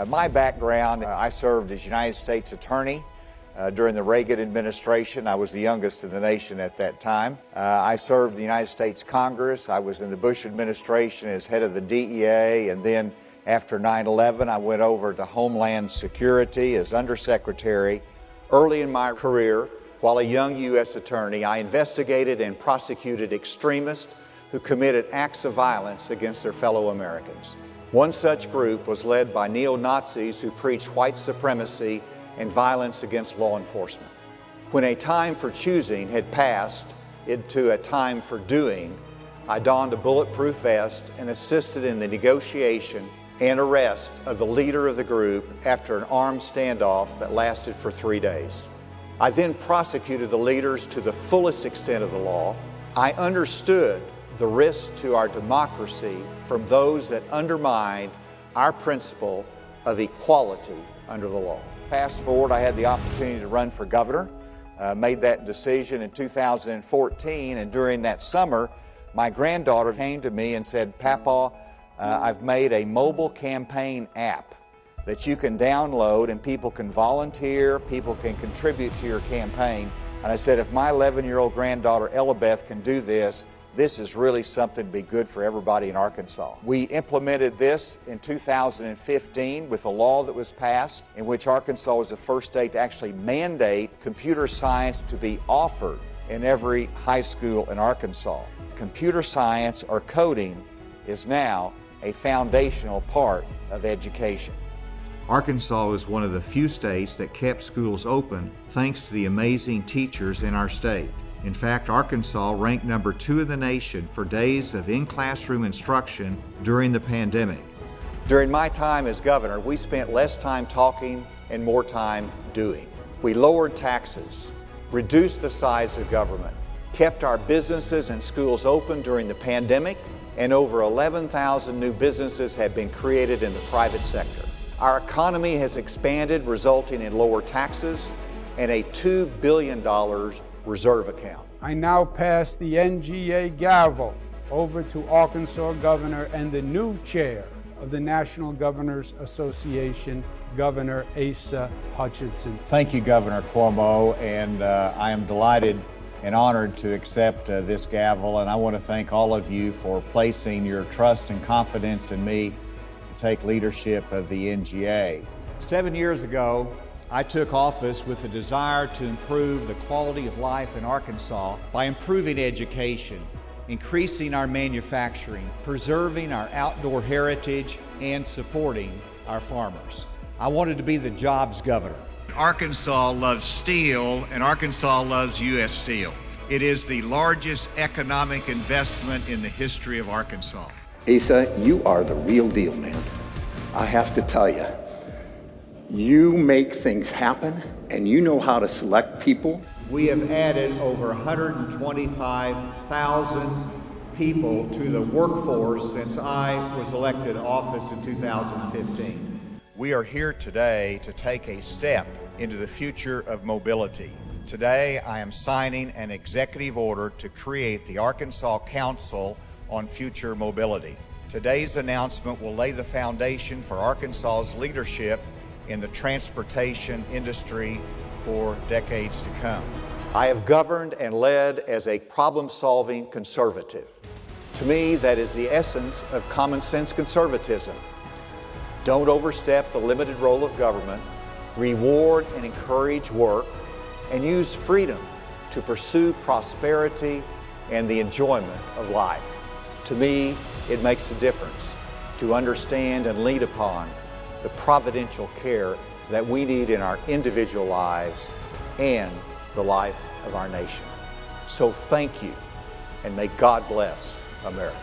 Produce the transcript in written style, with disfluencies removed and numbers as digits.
My background, I served as United States Attorney during the Reagan administration. I was the youngest in the nation at that time. I served in the United States Congress. I was in the Bush administration as head of the DEA, and then after 9/11, I went over to Homeland Security as Undersecretary. Early in my career, while a young U.S. attorney, I investigated and prosecuted extremists who committed acts of violence against their fellow Americans. One such group was led by neo-Nazis who preached white supremacy and violence against law enforcement. When a time for choosing had passed into a time for doing, I donned a bulletproof vest and assisted in the negotiation and arrest of the leader of the group after an armed standoff that lasted for 3 days. I then prosecuted the leaders to the fullest extent of the law. I understood the risks to our democracy from those that undermined our principle of equality under the law. Fast forward, I had the opportunity to run for governor, made that decision in 2014, and during that summer, my granddaughter came to me and said, "Papa, I've made a mobile campaign app that you can download and people can volunteer, people can contribute to your campaign." And I said, if my 11-year-old granddaughter Elabeth can do this, this is really something to be good for everybody in Arkansas. We implemented this in 2015 with a law that was passed in which Arkansas was the first state to actually mandate computer science to be offered in every high school in Arkansas. Computer science or coding is now a foundational part of education. Arkansas is one of the few states that kept schools open thanks to the amazing teachers in our state. In fact, Arkansas ranked number 2 in the nation for days of in-classroom instruction during the pandemic. During my time as governor, we spent less time talking and more time doing. We lowered taxes, reduced the size of government, kept our businesses and schools open during the pandemic, and over 11,000 new businesses have been created in the private sector. Our economy has expanded, resulting in lower taxes and a $2 billion reserve account. I now pass the NGA gavel over to Arkansas Governor and the new chair of the National Governors Association, Governor Asa Hutchinson. Thank you, Governor Cuomo, and I am delighted and honored to accept this gavel, and I want to thank all of you for placing your trust and confidence in me to take leadership of the NGA. 7 years ago, I took office with a desire to improve the quality of life in Arkansas by improving education, increasing our manufacturing, preserving our outdoor heritage, and supporting our farmers. I wanted to be the jobs governor. Arkansas loves steel, and Arkansas loves U.S. Steel. It is the largest economic investment in the history of Arkansas. Asa, you are the real deal, man. I have to tell you, you make things happen, and you know how to select people. We have added over 125,000 people to the workforce since I was elected to office in 2015. We are here today to take a step into the future of mobility. Today, I am signing an executive order to create the Arkansas Council on Future Mobility. Today's announcement will lay the foundation for Arkansas's leadership in the transportation industry for decades to come. I have governed and led as a problem-solving conservative. To me, that is the essence of common sense conservatism. Don't overstep the limited role of government, reward and encourage work, and use freedom to pursue prosperity and the enjoyment of life. To me, it makes a difference to understand and lead upon the providential care that we need in our individual lives and the life of our nation. So thank you, and may God bless America.